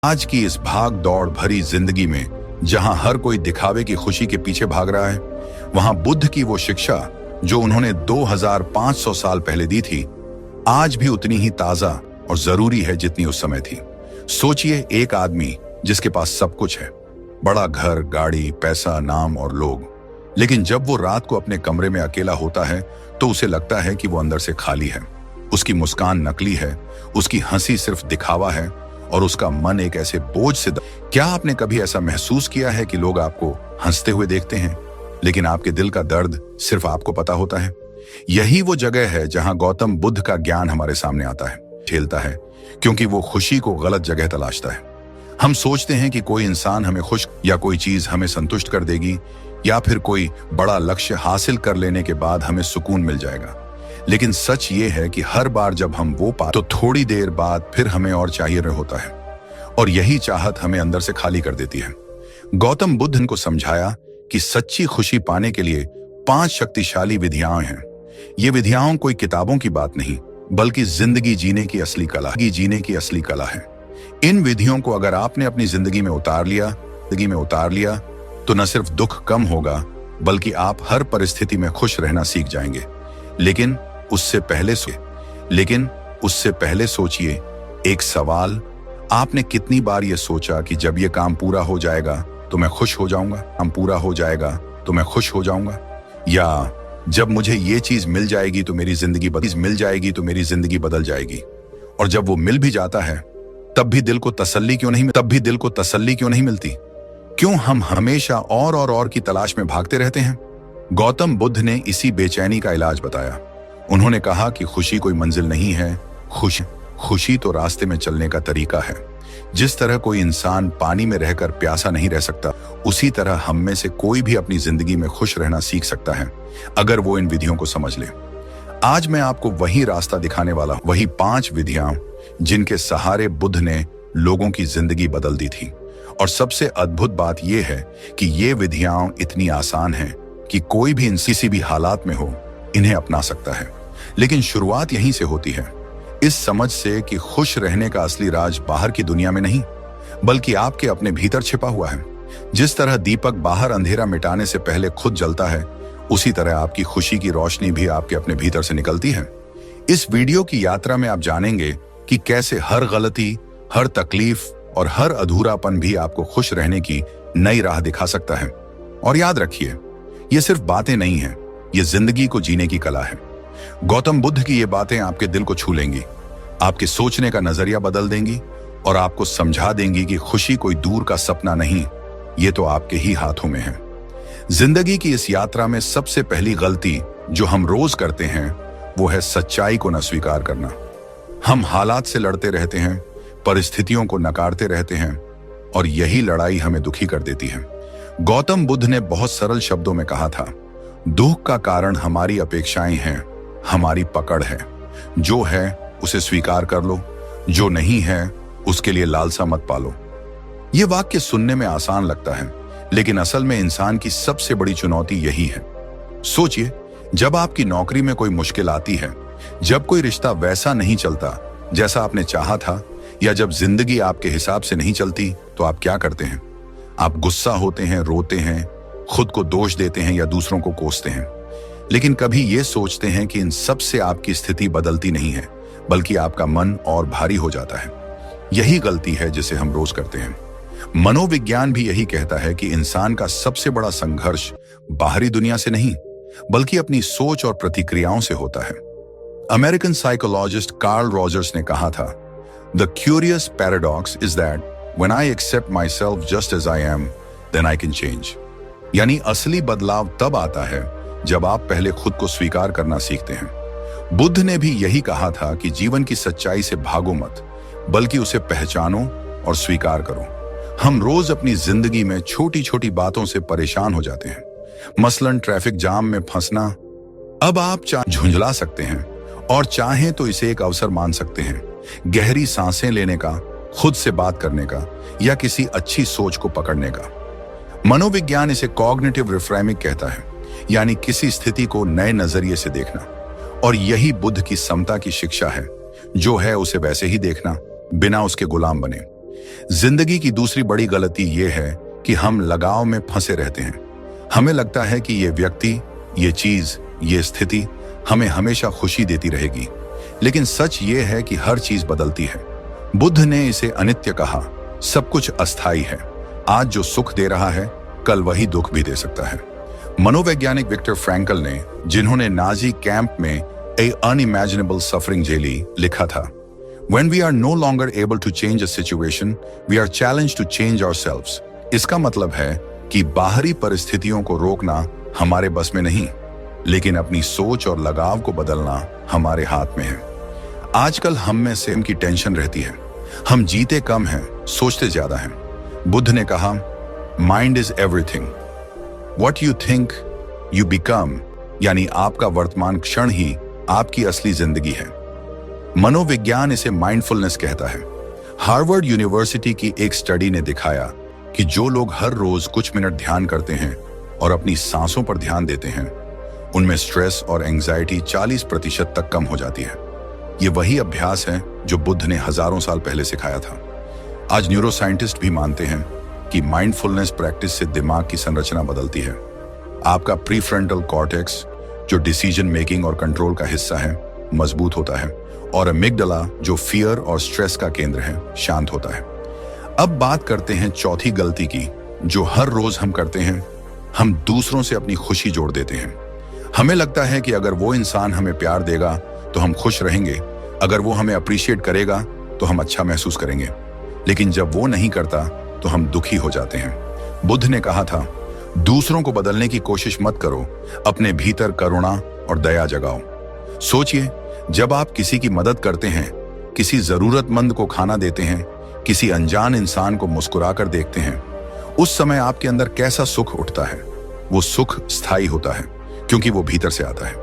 आज की इस भाग दौड़ भरी जिंदगी में जहां हर कोई दिखावे की खुशी के पीछे भाग रहा है, वहां बुद्ध की वो शिक्षा जो उन्होंने 2500 साल पहले दी थी, आज भी उतनी ही ताजा और जरूरी है जितनी उस समय थी। सोचिए, एक आदमी जिसके पास सब कुछ है, बड़ा घर, गाड़ी, पैसा, नाम और लोग, लेकिन जब वो रात को अपने कमरे में अकेला होता है तो उसे लगता है कि वो अंदर से खाली है। उसकी मुस्कान नकली है, उसकी हंसी सिर्फ दिखावा है और उसका मन एक ऐसे बोझ से क्या आपने कभी ऐसा महसूस किया है कि लोग आपको हंसते हुए देखते हैं, लेकिन आपके दिल का दर्द सिर्फ आपको पता होता है? यही वो जगह है जहां गौतम बुद्ध का ज्ञान हमारे सामने आता है, झेलता है, क्योंकि वो खुशी को गलत जगह तलाशता है। हम सोचते हैं कि कोई इंसान हमें खुश या कोई चीज हमें संतुष्ट कर देगी या फिर कोई बड़ा लक्ष्य हासिल कर लेने के बाद हमें सुकून मिल जाएगा, लेकिन सच ये है कि हर बार जब हम वो पाते तो थोड़ी देर बाद फिर हमें और चाहिए होता है, और यही चाहत हमें अंदर से खाली कर देती है। गौतम बुद्ध को समझाया कि सच्ची खुशी पाने के लिए 5 शक्तिशाली विधियां हैं। ये विधियां कोई किताबों की बात नहीं, बल्कि जिंदगी जीने की असली कला है। इन विधियों को अगर आपने अपनी जिंदगी में उतार लिया तो न सिर्फ दुख कम होगा, बल्कि आप हर परिस्थिति में खुश रहना सीख जाएंगे। लेकिन उससे पहले सोचिए एक सवाल, आपने कितनी बार ये सोचा कि जब ये काम पूरा हो जाएगा तो मैं खुश हो जाऊंगा, या जब मुझे ये चीज मिल जाएगी तो मेरी जिंदगी बदल जाएगी। और जब वो मिल भी जाता है तब भी दिल को तसल्ली क्यों नहीं मिलती? क्यों हम हमेशा और की तलाश में भागते रहते हैं? गौतम बुद्ध ने इसी बेचैनी का इलाज बताया। उन्होंने कहा कि खुशी कोई मंजिल नहीं है, खुशी तो रास्ते में चलने का तरीका है। जिस तरह कोई इंसान पानी में रहकर प्यासा नहीं रह सकता, उसी तरह हम में से कोई भी अपनी जिंदगी में खुश रहना सीख सकता है, अगर वो इन विधियों को समझ ले। आज मैं आपको वही रास्ता दिखाने वाला हूं, वही 5 विधियां जिनके सहारे बुद्ध ने लोगों की जिंदगी बदल दी थी। और सबसे अद्भुत बात यह है कि ये विधियां इतनी आसान हैं कि कोई भी किसी भी हालात में हो इन्हें अपना सकता है। लेकिन शुरुआत यहीं से होती है, इस समझ से कि खुश रहने का असली राज बाहर की दुनिया में नहीं, बल्कि आपके अपने भीतर छिपा हुआ है। जिस तरह दीपक बाहर अंधेरा मिटाने से पहले खुद जलता है, उसी तरह आपकी खुशी की रोशनी भी आपके अपने भीतर से निकलती है। इस वीडियो की यात्रा में आप जानेंगे कि कैसे हर गलती, हर तकलीफ और हर अधूरापन भी आपको खुश रहने की नई राह दिखा सकता है। और याद रखिए, ये सिर्फ बातें नहीं है, ये जिंदगी को जीने की कला है। गौतम बुद्ध की ये बातें आपके दिल को छू लेंगी, आपके सोचने का नजरिया बदल देंगी और आपको समझा देंगी कि खुशी कोई दूर का सपना नहीं, ये तो आपके ही हाथों में है। जिंदगी की इस यात्रा में सबसे पहली गलती जो हम रोज करते हैं वो है सच्चाई को न स्वीकार करना। हम हालात से लड़ते रहते हैं, परिस्थितियों को नकारते रहते हैं, और यही लड़ाई हमें दुखी कर देती है। गौतम बुद्ध ने बहुत सरल शब्दों में कहा था, दुख का कारण हमारी अपेक्षाएं हैं, हमारी पकड़ है। जो है उसे स्वीकार कर लो, जो नहीं है उसके लिए लालसा मत पालो। यह वाक्य सुनने में आसान लगता है, लेकिन असल में इंसान की सबसे बड़ी चुनौती यही है। सोचिए, जब आपकी नौकरी में कोई मुश्किल आती है, जब कोई रिश्ता वैसा नहीं चलता जैसा आपने चाहा था, या जब जिंदगी आपके हिसाब से नहीं चलती, तो आप क्या करते हैं? आप गुस्सा होते हैं, रोते हैं, खुद को दोष देते हैं या दूसरों को कोसते हैं। लेकिन कभी ये सोचते हैं कि इन सब से आपकी स्थिति बदलती नहीं है, बल्कि आपका मन और भारी हो जाता है। यही गलती है जिसे हम रोज करते हैं। मनोविज्ञान भी यही कहता है कि इंसान का सबसे बड़ा संघर्ष बाहरी दुनिया से नहीं, बल्कि अपनी सोच और प्रतिक्रियाओं से होता है। अमेरिकन साइकोलॉजिस्ट कार्ल रॉजर्स ने कहा था, The curious paradox is that when I accept myself just as I am, then I can change. यानी असली बदलाव तब आता है जब आप पहले खुद को स्वीकार करना सीखते हैं। बुद्ध ने भी यही कहा था कि जीवन की सच्चाई से भागो मत, बल्कि उसे पहचानो और स्वीकार करो। हम रोज अपनी जिंदगी में छोटी छोटी बातों से परेशान हो जाते हैं, मसलन ट्रैफिक जाम में फंसना। अब आप झुंझला सकते हैं और चाहें तो इसे एक अवसर मान सकते हैं, गहरी सांसें लेने का, खुद से बात करने का, या किसी अच्छी सोच को पकड़ने का। मनोविज्ञान इसे कॉग्निटिव रिफ्रेमिंग कहता है, यानी किसी स्थिति को नए नजरिए से देखना। और यही बुद्ध की समता की शिक्षा है, जो है उसे वैसे ही देखना, बिना उसके गुलाम बने। जिंदगी की दूसरी बड़ी गलती यह है कि हम लगाव में फंसे रहते हैं। हमें लगता है कि ये व्यक्ति, ये चीज, ये स्थिति हमें हमेशा खुशी देती रहेगी, लेकिन सच ये है कि हर चीज बदलती है। बुद्ध ने इसे अनित्य कहा। सब कुछ अस्थायी है। आज जो सुख दे रहा है, कल वही दुख भी दे सकता है। मनोवैज्ञानिक विक्टर फ्रैंकल ने, जिन्होंने नाजी कैंप में ए अनइमेजिनेबल सफरिंग झेली, लिखा था, When we are no longer able to change a situation, we are challenged to change ourselves. इसका मतलब है कि बाहरी परिस्थितियों को रोकना हमारे बस में नहीं, लेकिन अपनी सोच और लगाव को बदलना हमारे हाथ में है। आजकल हम में से की टेंशन रहती है। हम जीते कम हैं, सोचते ज्यादा हैं। बुद्ध ने कहा, mind is everything, what you think you become, यानी आपका वर्तमान क्षण ही आपकी असली जिंदगी है। मनोविज्ञान इसे माइंडफुलनेस कहता है। हार्वर्ड यूनिवर्सिटी की एक स्टडी ने दिखाया कि जो लोग हर रोज कुछ मिनट ध्यान करते हैं और अपनी सांसों पर ध्यान देते हैं, उनमें स्ट्रेस और एंजाइटी 40% तक कम हो जाती है। ये वही अभ्यास है जो बुद्ध ने हजारों साल पहले सिखाया था। आज न्यूरोसाइंटिस्ट भी मानते हैं कि माइंडफुलनेस प्रैक्टिस से दिमाग की संरचना बदलती है। आपका प्रीफ्रंटल कॉर्टेक्स, जो डिसीजन मेकिंग और कंट्रोल का हिस्सा है, मजबूत होता है, और अमिगडाला, जो फियर और स्ट्रेस का केंद्र है, शांत होता है। अब बात करते हैं चौथी गलती की, जो हर रोज हम करते हैं। हम दूसरों से अपनी खुशी जोड़ देते हैं। हमें लगता है कि अगर वो इंसान हमें प्यार देगा तो हम खुश रहेंगे, अगर वो हमें अप्रिशिएट करेगा तो हम अच्छा महसूस करेंगे, लेकिन जब वो नहीं करता तो हम दुखी हो जाते हैं। बुद्ध ने कहा था, दूसरों को बदलने की कोशिश मत करो, अपने भीतर करुणा और दया जगाओ। सोचिए, जब आप किसी की मदद करते हैं, किसी जरूरतमंद को खाना देते हैं, किसी अनजान इंसान को मुस्कुराकर देखते हैं, उस समय आपके अंदर कैसा सुख उठता है। वो सुख स्थायी होता है क्योंकि वो भीतर से आता है।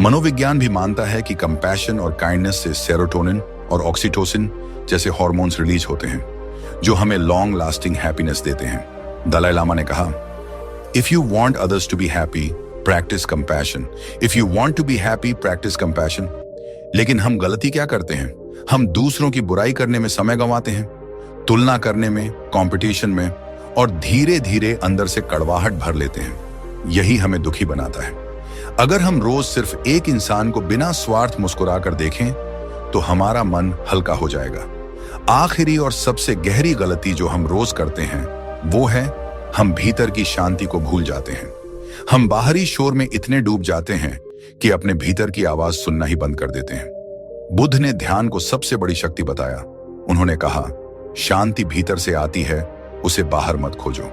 मनोविज्ञान भी मानता है कि कंपैशन और काइंडनेस से सेरोटोनिन और ऑक्सीटोसिन जैसे हार्मोन्स रिलीज होते हैं, जो हमें लॉन्ग लास्टिंग हैप्पीनेस देते हैं। दलाई लामा ने कहा, if you want others to be happy, practice compassion. If you want to be happy, practice compassion. लेकिन हम गलती क्या करते हैं? हम दूसरों की बुराई करने में समय गंवाते हैं, तुलना करने में, कंपटीशन में, और धीरे धीरे अंदर से कड़वाहट भर लेते हैं। यही हमें दुखी बनाता है। अगर हम रोज सिर्फ एक इंसान को बिना स्वार्थ मुस्कुराकर देखें तो हमारा मन हल्का हो जाएगा। आखिरी और सबसे गहरी गलती जो हम रोज करते हैं वो है, हम भीतर की शांति को भूल जाते हैं। हम बाहरी शोर में इतने डूब जाते हैं कि अपने भीतर की आवाज सुनना ही बंद कर देते हैं। बुद्ध ने ध्यान को सबसे बड़ी शक्ति बताया। उन्होंने कहा, शांति भीतर से आती है, उसे बाहर मत खोजो।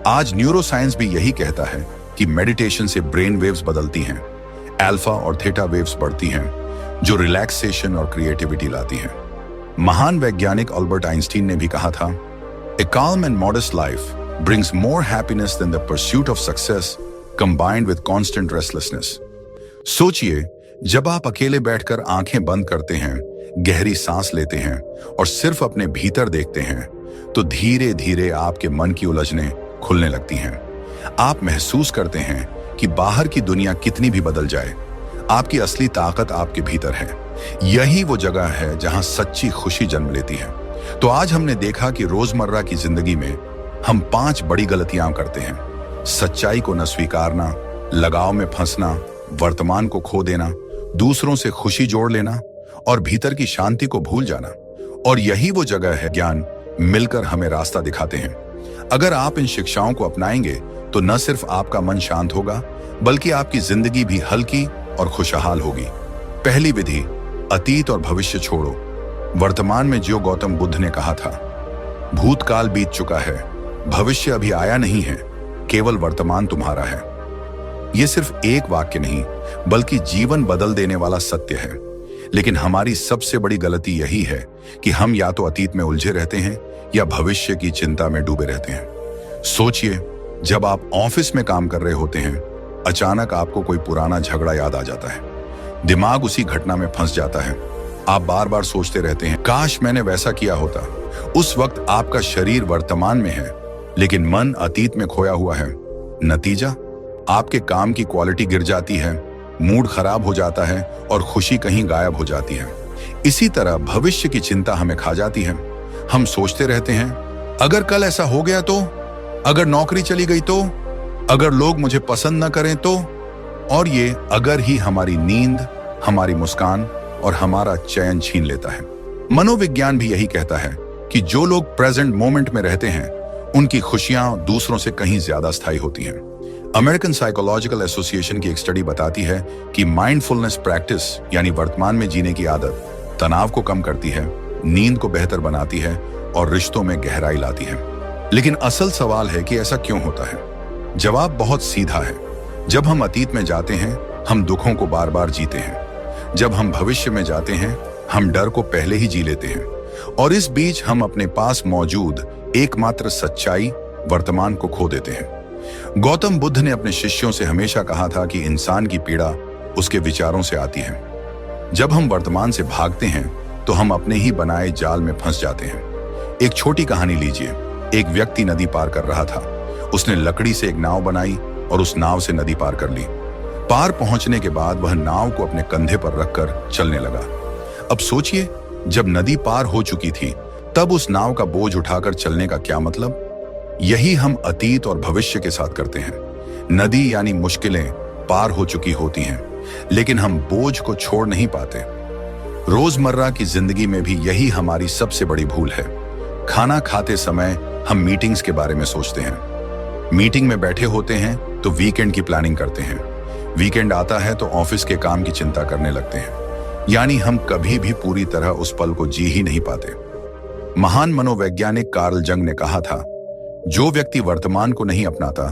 आज न्यूरोसाइंस भी यही कहता है कि मेडिटेशन से ब्रेन वेव्स बदलती हैं, अल्फा और थीटा वेव्स बढ़ती हैं, जो रिलैक्सेशन और क्रिएटिविटी लाती हैं। महान वैज्ञानिक अल्बर्ट आइंस्टीन ने भी कहा था, ए calm and modest life brings more happiness than the pursuit of success combined with constant restlessness. सोचिए, जब आप अकेले बैठकर आंखें बंद करते हैं, गहरी सांस लेते हैं और सिर्फ अपने भीतर देखते हैं, तो धीरे धीरे आपके मन की उलझनें खुलने लगती हैं। आप महसूस करते हैं कि बाहर की दुनिया कितनी भी बदल जाए, आपकी असली ताकत आपके भीतर है। यही वो जगह है जहां सच्ची खुशी जन्म लेती है। तो आज हमने देखा कि रोजमर्रा की जिंदगी में हम 5 बड़ी गलतियां करते हैं। सच्चाई को न स्वीकारना, लगाव में फंसना, वर्तमान को खो देना, दूसरों से खुशी जोड़ लेना और भीतर की शांति को भूल जाना। और यही वो जगह है, ज्ञान मिलकर हमें रास्ता दिखाते हैं। अगर आप इन शिक्षाओं को अपनाएंगे तो न सिर्फ आपका मन शांत होगा, बल्कि आपकी जिंदगी भी हल्की और खुशहाल होगी। पहली विधि, अतीत और भविष्य छोड़ो, वर्तमान में जियो। गौतम बुद्ध ने कहा था, भूतकाल बीत चुका है, भविष्य अभी आया नहीं है, केवल वर्तमान तुम्हारा है। यह सिर्फ एक वाक्य नहीं, बल्कि जीवन बदल देने वाला सत्य है। लेकिन हमारी सबसे बड़ी गलती यही है कि हम या तो अतीत में उलझे रहते हैं या भविष्य की चिंता में डूबे रहते हैं। सोचिए, जब आप ऑफिस में काम कर रहे होते हैं, अचानक आपको कोई पुराना झगड़ा याद आ जाता है। दिमाग उसी घटना में फंस जाता है। आप बार बार सोचते रहते हैं, काश मैंने वैसा किया होता। उस वक्त आपका शरीर वर्तमान में है, लेकिन मन अतीत में खोया हुआ है। नतीजा, आपके काम की क्वालिटी गिर जाती है, मूड खराब हो जाता है और खुशी कहीं गायब हो जाती है। इसी तरह भविष्य की चिंता हमें खा जाती है। हम सोचते रहते हैं, अगर कल ऐसा हो गया तो, अगर नौकरी चली गई तो, अगर लोग मुझे पसंद न करें तो। और ये अगर ही हमारी नींद, हमारी मुस्कान और हमारा चयन छीन लेता है। मनोविज्ञान भी यही कहता है कि जो लोग प्रेजेंट मोमेंट में रहते हैं उनकी खुशियां दूसरों से कहीं ज्यादा स्थायी होती हैं। अमेरिकन साइकोलॉजिकल एसोसिएशन की एक स्टडी बताती है कि माइंडफुलनेस प्रैक्टिस यानी वर्तमान में जीने की आदत तनाव को कम करती है, नींद को बेहतर बनाती है और रिश्तों में गहराई लाती है। लेकिन असल सवाल है कि ऐसा क्यों होता है? जवाब बहुत सीधा है। जब हम अतीत में जाते हैं हम दुखों को बार बार जीते हैं। जब हम भविष्य में जाते हैं हम डर को पहले ही जी लेते हैं। और इस बीच हम अपने पास मौजूद एकमात्र सच्चाई वर्तमान को खो देते हैं। गौतम बुद्ध ने अपने शिष्यों से हमेशा कहा था कि इंसान की पीड़ा उसके विचारों से आती है। जब हम वर्तमान से भागते हैं तो हम अपने ही बनाए जाल में फंस जाते हैं। एक छोटी कहानी लीजिए। एक व्यक्ति नदी पार कर रहा था। उसने लकड़ी से एक नाव बनाई और उस नाव से नदी पार कर ली। पार पहुंचने के बाद वह नाव को अपने कंधे पर रखकर चलने लगा। अब सोचिए, जब नदी पार हो चुकी थी तब उस नाव का बोझ उठाकर चलने का क्या मतलब? यही हम अतीत और भविष्य के साथ करते हैं। नदी यानी मुश्किलें पार हो चुकी होती हैं, लेकिन हम बोझ को छोड़ नहीं पाते। रोजमर्रा की जिंदगी में भी यही हमारी सबसे बड़ी भूल है। खाना खाते समय हम मीटिंग्स के बारे में सोचते हैं। मीटिंग में बैठे होते हैं तो वीकेंड की प्लानिंग करते हैं। वीकेंड आता है तो ऑफिस के काम की चिंता करने लगते हैं। यानी हम कभी भी पूरी तरह उस पल को जी ही नहीं पाते। महान मनोवैज्ञानिक कार्ल जंग ने कहा था, जो व्यक्ति वर्तमान को नहीं अपनाता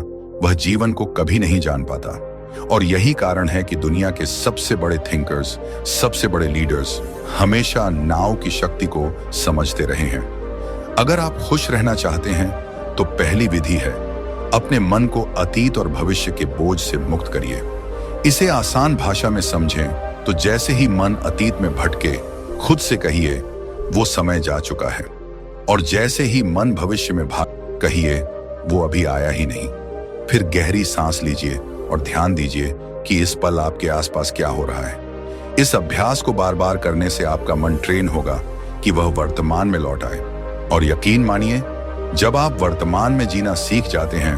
वह जीवन को कभी नहीं जान पाता। और यही कारण है कि दुनिया के सबसे बड़े थिंकर्स, सबसे बड़े लीडर्स हमेशा नाव की शक्ति को समझते रहे हैं। अगर आप खुश रहना चाहते हैं तो पहली विधि है, अपने मन को अतीत और भविष्य के बोझ से मुक्त करिए। इसे आसान भाषा में समझें तो जैसे ही मन अतीत में भटके, खुद से कहिए वो समय जा चुका है। और जैसे ही मन भविष्य में भाग, कहिए वो अभी आया ही नहीं। फिर गहरी सांस लीजिए और ध्यान दीजिए कि इस पल आपके आसपास क्या हो रहा है। इस अभ्यास को बार बार करने से आपका मन ट्रेन होगा कि वह वर्तमान में लौट आए। और यकीन मानिए, जब आप वर्तमान में जीना सीख जाते हैं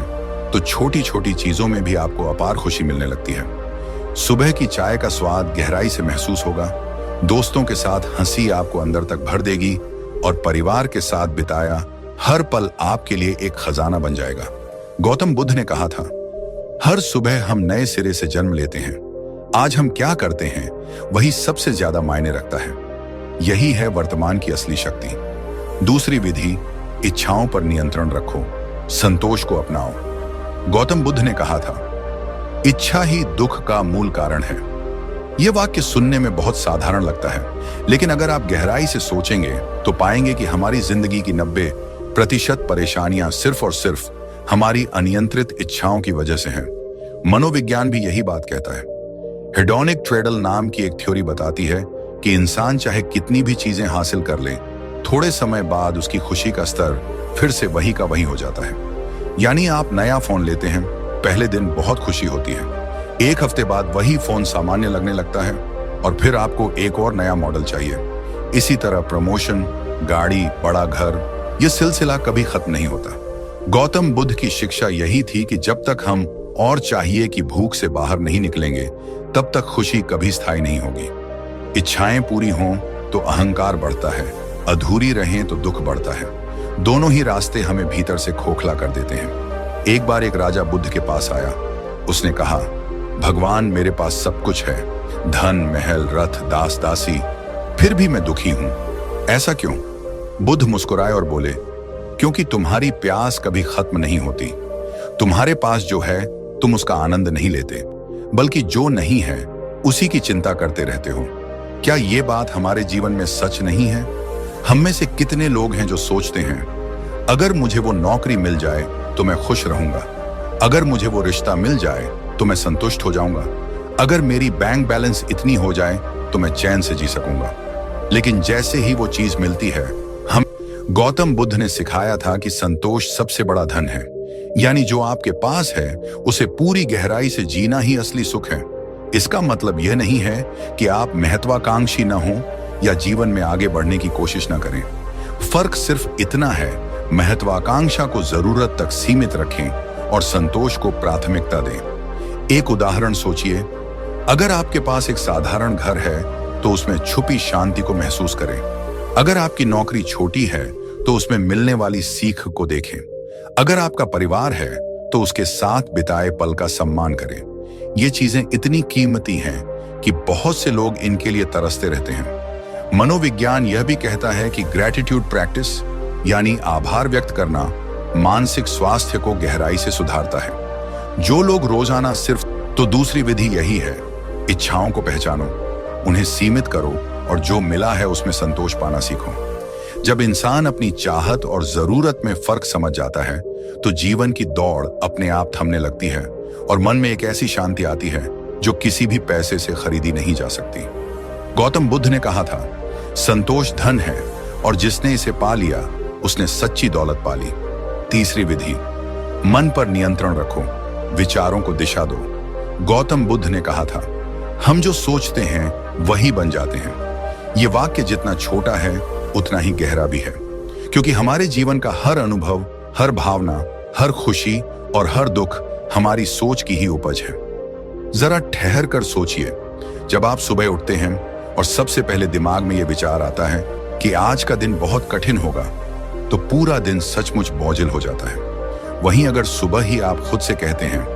तो छोटी छोटी चीजों में भी आपको अपार खुशी मिलने लगती है। सुबह की चाय का स्वाद गहराई से महसूस होगा, दोस्तों के साथ हंसी आपको अंदर तक भर देगी और परिवार के साथ बिताया हर पल आपके लिए एक खजाना बन जाएगा। गौतम बुद्ध ने कहा था, हर सुबह हम नए सिरे से जन्म लेते हैं। आज हम क्या करते हैं वही सबसे ज्यादा मायने रखता है। यही है वर्तमान की असली शक्ति। दूसरी विधि, इच्छाओं पर नियंत्रण रखो, संतोष को अपनाओ। गौतम बुद्ध ने कहा था, इच्छा ही दुख का मूल कारण है। यह वाक्य सुनने में बहुत साधारण लगता है, लेकिन अगर आप गहराई से सोचेंगे तो पाएंगे कि हमारी जिंदगी की 90% परेशानियां सिर्फ और सिर्फ हमारी अनियंत्रित इच्छाओं की वजह से हैं। मनोविज्ञान भी यही बात कहता है। हेडोनिक ट्रेडल नाम की एक थ्योरी बताती है कि इंसान चाहे कितनी भी चीजें हासिल कर ले, थोड़े समय बाद उसकी खुशी का स्तर फिर से वही का वही हो जाता है। यानी आप नया फोन लेते हैं, पहले दिन बहुत खुशी होती है, एक हफ्ते बाद वही फोन सामान्य लगने लगता है और फिर आपको एक और नया मॉडल चाहिए। इसी तरह प्रमोशन, गाड़ी, बड़ा घर, यह सिलसिला कभी खत्म नहीं होता। गौतम बुद्ध की शिक्षा यही थी कि जब तक हम और चाहिए की भूख से बाहर नहीं निकलेंगे तब तक खुशी कभी स्थायी नहीं होगी। इच्छाएं पूरी हों तो अहंकार बढ़ता है, अधूरी रहें तो दुख बढ़ता है। दोनों ही रास्ते हमें भीतर से खोखला कर देते हैं। एक बार एक राजा बुद्ध के पास आया। उसने कहा, भगवान मेरे पास सब कुछ है, धन, महल, रथ, दास दासी, फिर भी मैं दुखी हूं। ऐसा क्यों? बुद्ध मुस्कुराए और बोले, क्योंकि तुम्हारी प्यास कभी खत्म नहीं होती। तुम्हारे पास जो है तुम उसका आनंद नहीं लेते, बल्कि जो नहीं है उसी की चिंता करते रहते हो। क्या ये बात हमारे जीवन में सच नहीं है? हम में से कितने लोग हैं जो सोचते हैं, अगर मुझे वो नौकरी मिल जाए तो मैं खुश रहूंगा, अगर मुझे वो रिश्ता मिल जाए तो मैं संतुष्ट हो जाऊंगा, अगर मेरी बैंक बैलेंस इतनी हो जाए तो मैं चैन से जी सकूंगा। लेकिन जैसे ही वो चीज मिलती है, गौतम बुद्ध ने सिखाया था कि संतोष सबसे बड़ा धन है। यानी जो आपके पास है उसे पूरी गहराई से जीना ही असली सुख है। इसका मतलब यह नहीं है कि आप महत्वाकांक्षी न हो या जीवन में आगे बढ़ने की कोशिश न करें। फर्क सिर्फ इतना है, महत्वाकांक्षा को जरूरत तक सीमित रखें और संतोष को प्राथमिकता दें। एक उदाहरण सोचिए, अगर आपके पास एक साधारण घर है तो उसमें छुपी शांति को महसूस करें। अगर आपकी नौकरी छोटी है तो उसमें मिलने वाली सीख को देखें। अगर आपका परिवार है तो उसके साथ बिताए पल का सम्मान करें। ये चीजें इतनी कीमती हैं कि बहुत से लोग इनके लिए तरसते रहते हैं। मनोविज्ञान यह भी कहता है कि ग्रैटिट्यूड प्रैक्टिस यानी आभार व्यक्त करना मानसिक स्वास्थ्य को गहराई से सुधारता है। जो लोग रोजाना सिर्फ तो दूसरी विधि यही है, इच्छाओं को पहचानो, उन्हें सीमित करो और जो मिला है उसमें संतोष पाना सीखो। जब इंसान अपनी चाहत और जरूरत में फर्क समझ जाता है तो जीवन की दौड़ अपने आप थमने लगती है और मन में एक ऐसी शांति आती है जो किसी भी पैसे से खरीदी नहीं जा सकती। गौतम बुद्ध ने कहा था, संतोष धन है और जिसने इसे पा लिया उसने सच्ची दौलत पा ली। तीसरी विधि, मन पर नियंत्रण रखो, विचारों को दिशा दो। गौतम बुद्ध ने कहा था, हम जो सोचते हैं वही बन जाते हैं। ये वाक्य जितना छोटा है उतना ही गहरा भी है, क्योंकि हमारे जीवन का हर अनुभव, हर भावना, हर खुशी और हर दुख हमारी सोच की ही उपज है। जरा ठहर कर सोचिए, जब आप सुबह उठते हैं और सबसे पहले दिमाग में यह विचार आता है कि आज का दिन बहुत कठिन होगा, तो पूरा दिन सचमुच बोझिल हो जाता है। वहीं अगर सुबह ही आप खुद से कहते हैं,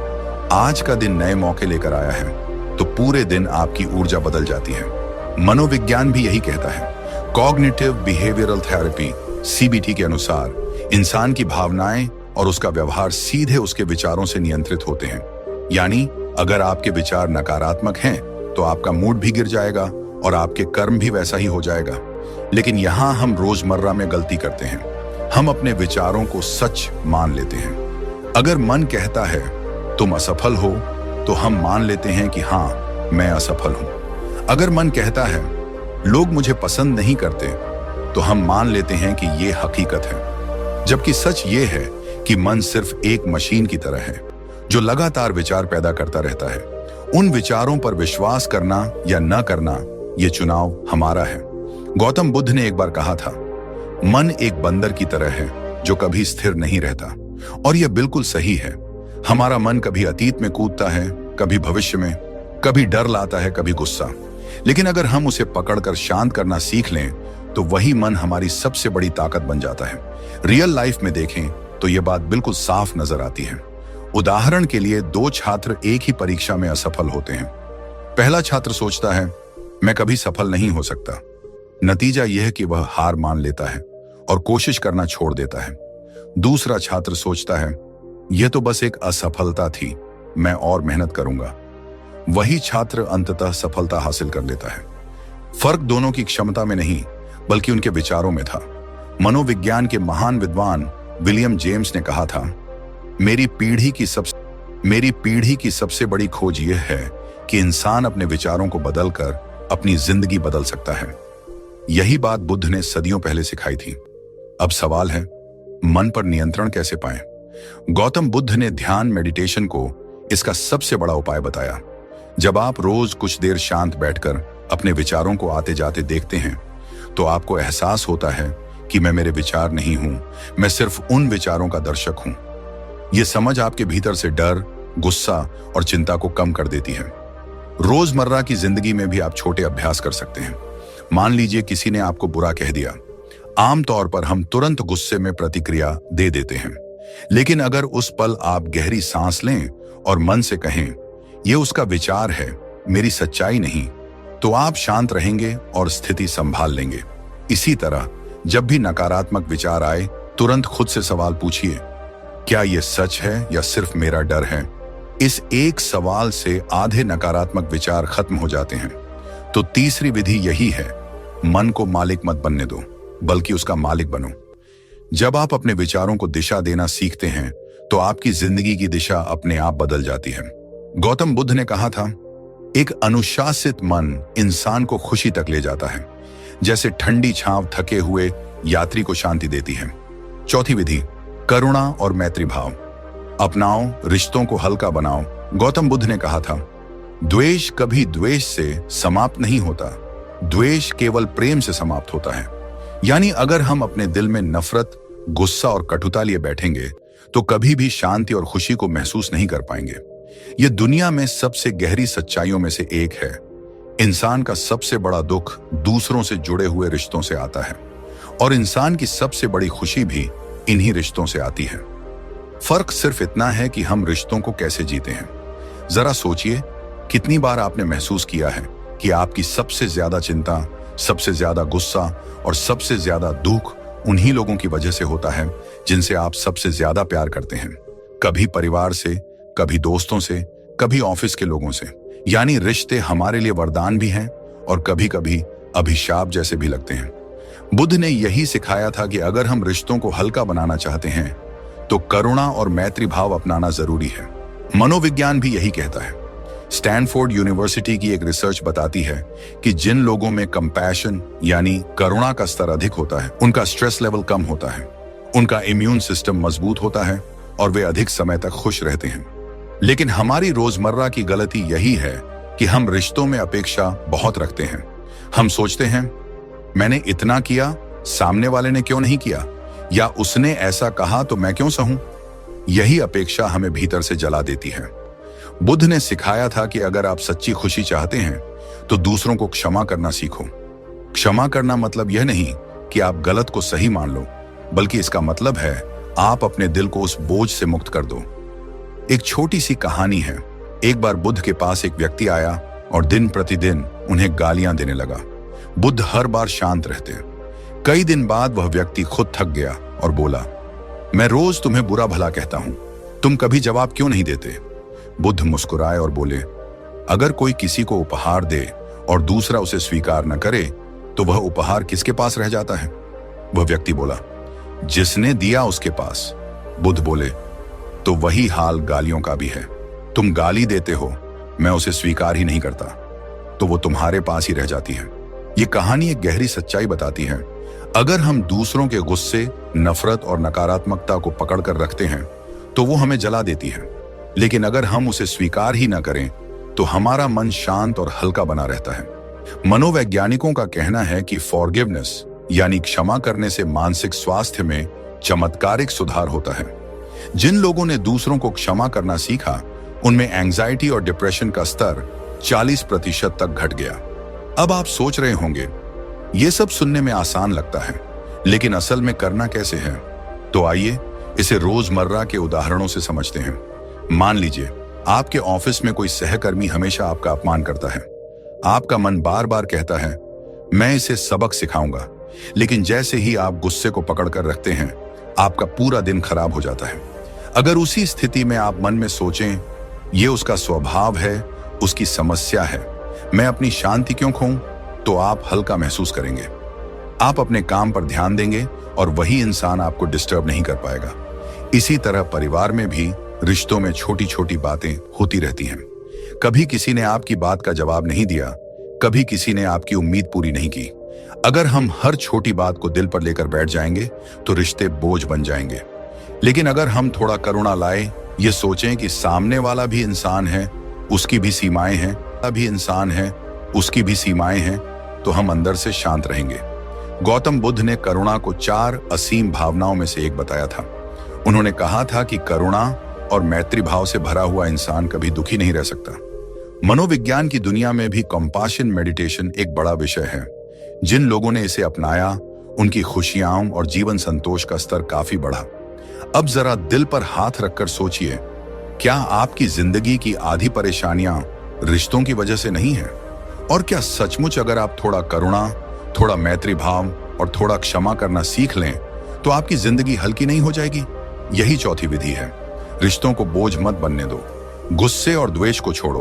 आज का दिन नए मौके लेकर आया है, तो पूरे दिन आपकी ऊर्जा बदल जाती है। मनोविज्ञान भी यही कहता है। कॉग्निटिव बिहेवियरल थेरेपी CBT के अनुसार इंसान की भावनाएं और उसका व्यवहार सीधे उसके विचारों से नियंत्रित होते हैं। यानी अगर आपके विचार नकारात्मक हैं तो आपका मूड भी गिर जाएगा और आपके कर्म भी वैसा ही हो जाएगा। लेकिन यहां हम रोजमर्रा में गलती करते हैं, हम अपने विचारों को सच मान लेते हैं। अगर मन कहता है तुम असफल हो, तो हम मान लेते हैं कि हाँ, मैं असफल हूं। अगर मन कहता है लोग मुझे पसंद नहीं करते, तो हम मान लेते हैं कि ये हकीकत है। जबकि सच ये है कि मन सिर्फ एक मशीन की तरह है जो लगातार विचार पैदा करता रहता है। उन विचारों पर विश्वास करना या न करना, ये चुनाव हमारा है। गौतम बुद्ध ने एक बार कहा था, मन एक बंदर की तरह है जो कभी स्थिर नहीं रहता। और यह बिल्कुल सही है। हमारा मन कभी अतीत में कूदता है, कभी भविष्य में, कभी डर लाता है, कभी गुस्सा। लेकिन अगर हम उसे पकड़कर शांत करना सीख लें तो वही मन हमारी सबसे बड़ी ताकत बन जाता है। रियल लाइफ में देखें तो यह बात बिल्कुल साफ नजर आती है। उदाहरण के लिए, 2 छात्र एक ही परीक्षा में असफल होते हैं। पहला छात्र सोचता है, मैं कभी सफल नहीं हो सकता। नतीजा यह है कि वह हार मान लेता है और कोशिश करना छोड़ देता है। दूसरा छात्र सोचता है, यह तो बस एक असफलता थी, मैं और मेहनत करूंगा। वही छात्र अंततः सफलता हासिल कर लेता है। फर्क दोनों की क्षमता में नहीं, बल्कि उनके विचारों में था। मनोविज्ञान के महान विद्वान विलियम जेम्स ने कहा था, मेरी पीढ़ी की सबसे बड़ी खोज यह है कि इंसान अपने विचारों को बदलकर अपनी जिंदगी बदल सकता है। यही बात बुद्ध ने सदियों पहले सिखाई थी। अब सवाल है, मन पर नियंत्रण कैसे पाएं? गौतम बुद्ध ने ध्यान मेडिटेशन को इसका सबसे बड़ा उपाय बताया। जब आप रोज कुछ देर शांत बैठकर अपने विचारों को आते जाते देखते हैं, तो आपको एहसास होता है कि मैं मेरे विचार नहीं हूं, मैं सिर्फ उन विचारों का दर्शक हूं। यह समझ आपके भीतर से डर, गुस्सा और चिंता को कम कर देती है। रोजमर्रा की जिंदगी में भी आप छोटे अभ्यास कर सकते हैं। मान लीजिए किसी ने आपको बुरा कह दिया। आमतौर पर हम तुरंत गुस्से में प्रतिक्रिया दे देते हैं, लेकिन अगर उस पल आप गहरी सांस लें और मन से कहें, यह उसका विचार है, मेरी सच्चाई नहीं, तो आप शांत रहेंगे और स्थिति संभाल लेंगे। इसी तरह जब भी नकारात्मक विचार आए, तुरंत खुद से सवाल पूछिए, क्या यह सच है या सिर्फ मेरा डर है? इस एक सवाल से आधे नकारात्मक विचार खत्म हो जाते हैं। तो तीसरी विधि यही है, मन को मालिक मत बनने दो, बल्कि उसका मालिक बनो। जब आप अपने विचारों को दिशा देना सीखते हैं, तो आपकी जिंदगी की दिशा अपने आप बदल जाती है। गौतम बुद्ध ने कहा था, एक अनुशासित मन इंसान को खुशी तक ले जाता है, जैसे ठंडी छांव थके हुए यात्री को शांति देती है। चौथी विधि, करुणा और मैत्री भाव अपनाओ, रिश्तों को हल्का बनाओ। गौतम बुद्ध ने कहा था, द्वेष कभी द्वेष से समाप्त नहीं होता, द्वेष केवल प्रेम से समाप्त होता है। यानी अगर हम अपने दिल में नफरत, गुस्सा और कटुता लिए बैठेंगे तो कभी भी शांति और खुशी को महसूस नहीं कर पाएंगे। यह दुनिया में सबसे गहरी सच्चाइयों में से एक है। इंसान का सबसे बड़ा दुख दूसरों से जुड़े हुए रिश्तों से आता है और इंसान की सबसे बड़ी खुशी भी इन्हीं रिश्तों से आती है। फर्क सिर्फ इतना है कि हम रिश्तों को कैसे जीते हैं। जरा सोचिए, कितनी बार आपने महसूस किया है कि आपकी सबसे ज्यादा चिंता, सबसे ज्यादा गुस्सा और सबसे ज्यादा दुख उन्हीं लोगों की वजह से होता है जिनसे आप सबसे ज्यादा प्यार करते हैं। कभी परिवार से, कभी दोस्तों से, कभी ऑफिस के लोगों से। यानी रिश्ते हमारे लिए वरदान भी हैं और कभी कभी अभिशाप जैसे भी लगते हैं। बुद्ध ने यही सिखाया था कि अगर हम रिश्तों को हल्का बनाना चाहते हैं तो करुणा और मैत्री भाव अपनाना जरूरी है। मनोविज्ञान भी यही कहता है। स्टैनफोर्ड यूनिवर्सिटी की एक रिसर्च बताती है कि जिन लोगों में कंपैशन यानी करुणा का स्तर अधिक होता है, उनका स्ट्रेस लेवल कम होता है, उनका इम्यून सिस्टम मजबूत होता है और वे अधिक समय तक खुश रहते हैं। लेकिन हमारी रोजमर्रा की गलती यही है कि हम रिश्तों में अपेक्षा बहुत रखते हैं। हम सोचते हैं, मैंने इतना किया, सामने वाले ने क्यों नहीं किया, या उसने ऐसा कहा तो मैं क्यों सहूं। यही अपेक्षा हमें भीतर से जला देती है। बुद्ध ने सिखाया था कि अगर आप सच्ची खुशी चाहते हैं तो दूसरों को क्षमा करना सीखो। क्षमा करना मतलब यह नहीं कि आप गलत को सही मान लो, बल्कि इसका मतलब है आप अपने दिल को उस बोझ से मुक्त कर दो। एक छोटी सी कहानी है। एक बार बुद्ध के पास एक व्यक्ति आया और दिन प्रतिदिन उन्हें गालियां देने लगा। बुद्ध हर बार शांत रहते। कई दिन बाद वह व्यक्ति खुद थक गया और बोला, मैं रोज तुम्हें बुरा भला कहता हूं, तुम कभी जवाब क्यों नहीं देते। बुद्ध मुस्कुराए और बोले, अगर कोई किसी को उपहार दे और दूसरा उसे स्वीकार न करे तो वह उपहार किसके पास रह जाता है। वह व्यक्ति बोला, जिसने दिया उसके पास। बुद्ध बोले, तो वही हाल गालियों का भी है। तुम गाली देते हो, मैं उसे स्वीकार ही नहीं करता, तो वो तुम्हारे पास ही रह जाती है। ये कहानी एक गहरी सच्चाई बताती है। अगर हम दूसरों के गुस्से, नफरत और नकारात्मकता को पकड़ कर रखते हैं तो वो हमें जला देती है। लेकिन अगर हम उसे स्वीकार ही ना करें तो हमारा मन शांत और हल्का बना रहता है। मनोवैज्ञानिकों का कहना है कि फॉरगिवनेस यानी क्षमा करने से मानसिक स्वास्थ्य में चमत्कारिक सुधार होता है। जिन लोगों ने दूसरों को क्षमा करना सीखा, उनमें एंजाइटी और डिप्रेशन का स्तर 40% तक घट गया। अब आप सोच रहे होंगे, ये सब सुनने में आसान लगता है, लेकिन असल में करना कैसे है? तो आइए इसे रोजमर्रा के उदाहरणों से समझते हैं। मान लीजिए आपके ऑफिस में कोई सहकर्मी हमेशा आपका अपमान करता है। आपका मन बार बार कहता है, मैं इसे सबक सिखाऊंगा, लेकिन जैसे ही आप गुस्से को पकड़ कर रखते हैं, आपका पूरा दिन खराब हो जाता है। अगर उसी स्थिति में आप मन में सोचें, ये उसका स्वभाव है, उसकी समस्या है, मैं अपनी शांति क्यों खोऊं, तो आप हल्का महसूस करेंगे। आप अपने काम पर ध्यान देंगे और वही इंसान आपको डिस्टर्ब नहीं कर पाएगा। इसी तरह परिवार में भी रिश्तों में छोटी छोटी बातें होती रहती हैं। कभी किसी ने आपकी बात का जवाब नहीं दिया, कभी किसी ने आपकी उम्मीद पूरी नहीं की। अगर हम हर छोटी बात को दिल पर लेकर बैठ जाएंगे तो रिश्ते बोझ बन जाएंगे। लेकिन अगर हम थोड़ा करुणा लाए, ये सोचें कि सामने वाला भी इंसान है, उसकी भी सीमाएं हैं, भी इंसान है, उसकी भी सीमाएं हैं, तो हम अंदर से शांत रहेंगे। गौतम बुद्ध ने करुणा को 4 असीम भावनाओं में से एक बताया था। उन्होंने कहा था कि करुणा और मैत्री भाव से भरा हुआ इंसान कभी दुखी नहीं रह सकता। मनोविज्ञान की दुनिया में भी कंपैशन मेडिटेशन एक बड़ा विषय है। जिन लोगों ने इसे अपनाया, उनकी खुशियां और जीवन संतोष का स्तर काफी बढ़ा। अब जरा दिल पर हाथ रखकर सोचिए, क्या आपकी जिंदगी की आधी परेशानियां रिश्तों की वजह से नहीं है? और क्या सचमुच अगर आप थोड़ा करुणा, थोड़ा मैत्री भाव और थोड़ा क्षमा करना सीख लें तो आपकी जिंदगी हल्की नहीं हो जाएगी? यही चौथी विधि है। रिश्तों को बोझ मत बनने दो। गुस्से और द्वेष को छोड़ो,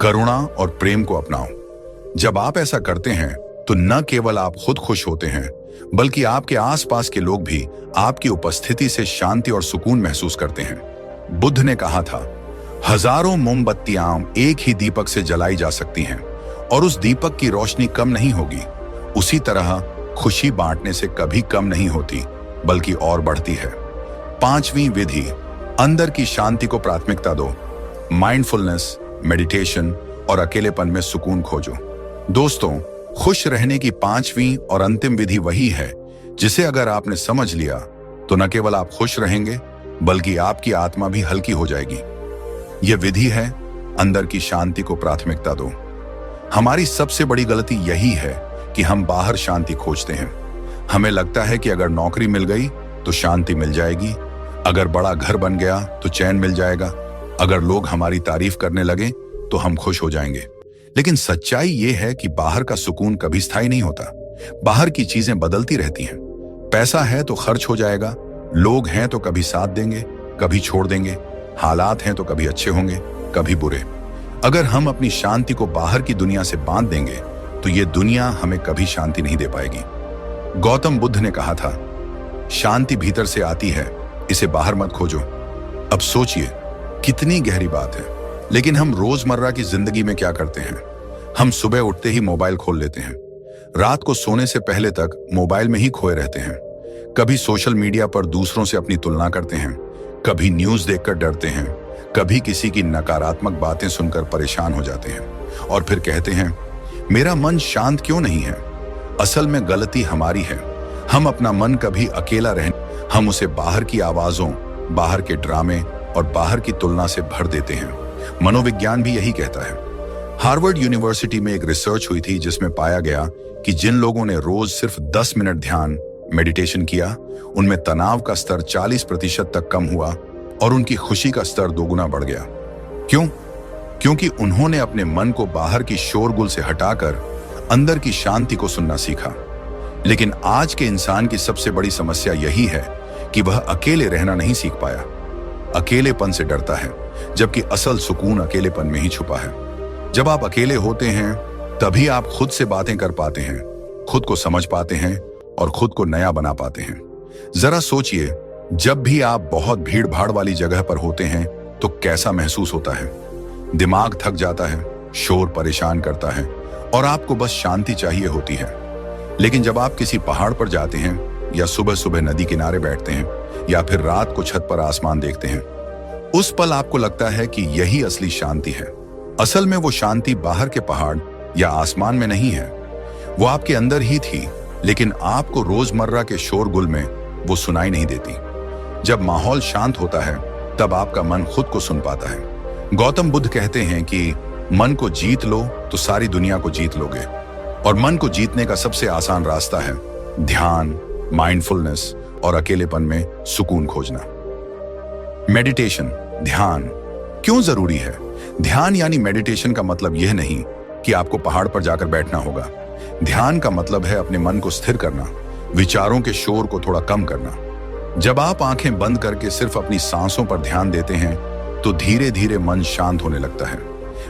करुणा और प्रेम को अपनाओ। जब आप ऐसा करते हैं तो न केवल आप खुद खुश होते हैं, बल्कि आपके आसपास के लोग भी आपकी उपस्थिति से शांति और सुकून महसूस करते हैं। बुद्ध ने कहा था, हजारों मोमबत्तियां एक ही दीपक से जलाई जा सकती हैं और उस दीपक की रोशनी कम नहीं होगी। उसी तरह खुशी बांटने से कभी कम नहीं होती, बल्कि और बढ़ती है। 5वीं विधि, अंदर की शांति को प्राथमिकता दो। माइंडफुलनेस, मेडिटेशन और अकेलेपन में सुकून खोजो। दोस्तों, खुश रहने की 5वीं और अंतिम विधि वही है जिसे अगर आपने समझ लिया तो न केवल आप खुश रहेंगे बल्कि आपकी आत्मा भी हल्की हो जाएगी। यह विधि है, अंदर की शांति को प्राथमिकता दो। हमारी सबसे बड़ी गलती यही है कि हम बाहर शांति खोजते हैं। हमें लगता है कि अगर नौकरी मिल गई तो शांति मिल जाएगी, अगर बड़ा घर बन गया तो चैन मिल जाएगा, अगर लोग हमारी तारीफ करने लगे तो हम खुश हो जाएंगे। लेकिन सच्चाई यह है कि बाहर का सुकून कभी स्थायी नहीं होता। बाहर की चीजें बदलती रहती हैं। पैसा है तो खर्च हो जाएगा, लोग हैं तो कभी साथ देंगे, कभी छोड़ देंगे, हालात हैं तो कभी अच्छे होंगे, कभी बुरे। अगर हम अपनी शांति को बाहर की दुनिया से बांध देंगे तो ये दुनिया हमें कभी शांति नहीं दे पाएगी। गौतम बुद्ध ने कहा था, शांति भीतर से आती है, इसे बाहर मत खोजो। अब सोचिए कितनी गहरी बात है। लेकिन हम रोजमर्रा की जिंदगी में क्या करते हैं? हम सुबह उठते ही मोबाइल खोल लेते हैं, रात को सोने से पहले तक मोबाइल में ही खोए रहते हैं। कभी सोशल मीडिया पर दूसरों से अपनी तुलना करते हैं, कभी न्यूज देखकर डरते हैं, कभी किसी की नकारात्मक बातें सुनकर परेशान हो जाते हैं और फिर कहते हैं, मेरा मन शांत क्यों नहीं है? असल में गलती हमारी है। हम अपना मन कभी अकेला हम उसे बाहर की आवाजों, बाहर के ड्रामे और बाहर की तुलना से भर देते हैं। मनोविज्ञान भी यही कहता है। हार्वर्ड यूनिवर्सिटी में एक रिसर्च हुई थी जिसमें पाया गया कि जिन लोगों ने रोज सिर्फ 10 मिनट ध्यान मेडिटेशन किया, उनमें तनाव का स्तर 40% तक कम हुआ और उनकी खुशी का स्तर दोगुना बढ़ गया। क्यों? क्योंकि उन्होंने अपने मन को बाहर की शोरगुल से हटाकर अंदर की शांति को सुनना सीखा। लेकिन आज के इंसान की सबसे बड़ी समस्या यही है कि वह अकेले रहना नहीं सीख पाया। अकेलेपन से डरता है, जबकि असल सुकून अकेलेपन में ही छुपा है। जब आप अकेले होते हैं तभी आप खुद से बातें कर पाते हैं, खुद को समझ पाते हैं और खुद को नया बना पाते हैं। जरा सोचिए, जब भी आप बहुत भीड़ भाड़ वाली जगह पर होते हैं तो कैसा महसूस होता है? दिमाग थक जाता है, शोर परेशान करता है और आपको बस शांति चाहिए होती है। लेकिन जब आप किसी पहाड़ पर जाते हैं या सुबह सुबह नदी किनारे बैठते हैं या फिर रात को छत पर आसमान देखते हैं, उस पल आपको लगता है कि यही असली शांति है। असल में वो शांति बाहर के पहाड़ या आसमान में नहीं है, वो आपके अंदर ही थी, लेकिन आपको रोजमर्रा के शोरगुल में वो सुनाई नहीं देती। जब माहौल शांत होता है तब आपका मन खुद को सुन पाता है। गौतम बुद्ध कहते हैं कि मन को जीत लो तो सारी दुनिया को जीत लोगे, और मन को जीतने का सबसे आसान रास्ता है ध्यान, माइंडफुलनेस और अकेलेपन में सुकून खोजना। मेडिटेशन, ध्यान क्यों जरूरी है? ध्यान यानी मेडिटेशन का मतलब यह नहीं कि आपको पहाड़ पर जाकर बैठना होगा। ध्यान का मतलब है अपने मन को स्थिर करना, विचारों के शोर को थोड़ा कम करना। जब आप आंखें बंद करके सिर्फ अपनी सांसों पर ध्यान देते हैं तो धीरे धीरे मन शांत होने लगता है।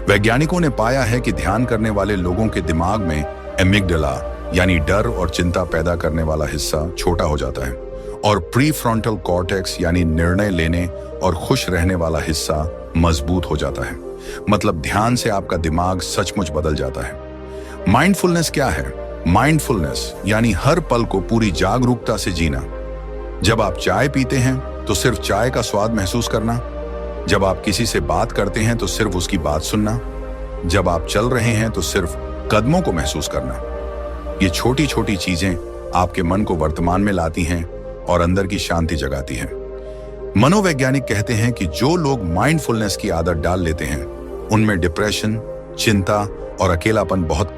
वैज्ञानिकों ने पाया है कि ध्यान करने वाले लोगों के दिमाग में एमिगडाला यानी डर और चिंता पैदा करने वाला हिस्सा छोटा हो जाता है और प्रीफ्रंटल कॉर्टेक्स यानी निर्णय लेने और खुश रहने वाला हिस्सा मजबूत हो जाता है। मतलब ध्यान से आपका दिमाग सचमुच बदल जाता है। माइंडफुलनेस क्या है? माइंडफुलनेस यानी हर पल को पूरी जागरूकता से जीना। जब आप चाय पीते हैं तो सिर्फ चाय का स्वाद महसूस करना, जब आप किसी से बात करते हैं तो सिर्फ उसकी बात सुनना, जब आप चल रहे हैं तो सिर्फ कदमों को महसूस करना। ये छोटी छोटी चीजें आपके मन को वर्तमान में लाती हैं और अंदर की शांति जगाती हैं। मनोवैज्ञानिक कहते हैं कि जो लोग माइंडफुलनेस की आदत डाल लेते हैं उनमें डिप्रेशन, चिंता और अकेलापन बहुत